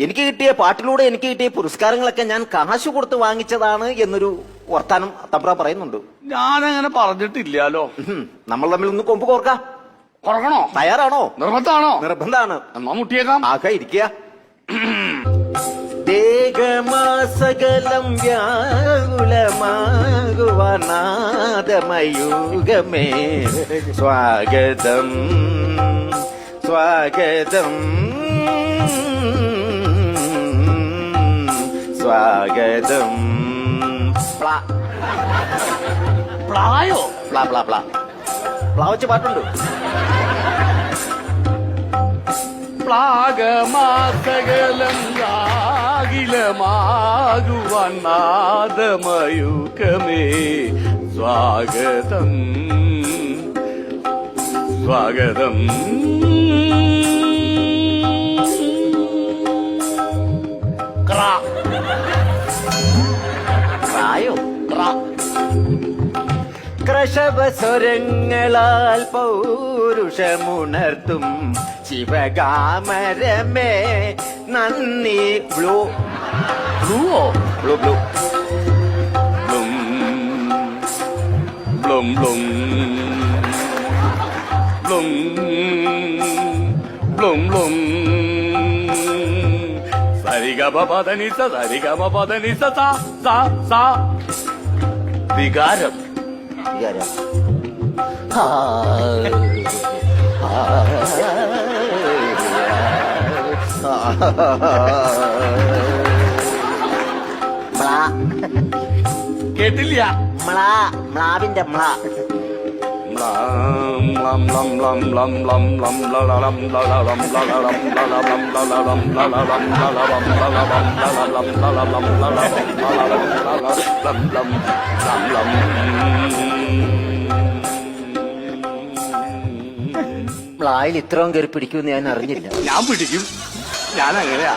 എനിക്ക് കിട്ടിയ പാട്ടിലൂടെ എനിക്ക് കിട്ടിയ പുരസ്കാരങ്ങളൊക്കെ ഞാൻ കാശ് കൊടുത്ത് വാങ്ങിച്ചതാണ് എന്നൊരു വർത്താനം തമ്പ്ര പറയുന്നുണ്ട്. ഞാനങ്ങനെ പറഞ്ഞിട്ടില്ലാലോ. നമ്മൾ തമ്മിൽ ഒന്ന് കൊമ്പ് കോർക്കാം. കുറക്കണോ? തയ്യാറാണോ? നിർബന്ധാണോ? നിർബന്ധാണ്. എന്നാ മുട്ടിയേക്കാം. ആകെ ഇരിക്കുക. ദേഹമാസകലം വ്യാകുലമാകുവനാദമയുഗമേ സ്വാഗതം സ്വാഗതം സ്വാഗതം. പ്ലായോ? പ്ലാ പ്ലാ പ്ലാ പ്ലാ വെച്ച് പാട്ടുണ്ട്. പ്ലാഗമാസകലം ലാകിലമാകുവാൻ നാദമയുഗമേ സ്വാഗതം സ്വാഗതം. ക്രശവസ്വരങ്ങളാൽ പൗരുഷമുണർത്തും ശിവകാമരമേ നന്ദി. ബ്ലൂ ബ്ലൂവോ? ബ്ലൂ ബ്ലൂ ബ്ലും ബ്ലും ബ്ലും ബ്ലും ബ്ലും. സരിഗമ പദനിസ സരിഗമ പദനിസ സാ സാ സാ. വികാരം. വികാരം. കേട്ടില്ല. മ്ലാവിന്റെ മ്ല. മ്ലായിൽ ഇത്രയും കയറി പിടിക്കുമെന്ന് ഞാൻ അറിഞ്ഞില്ല. ഞാൻ പിടിക്കും. ഞാൻ അങ്ങനെയാ.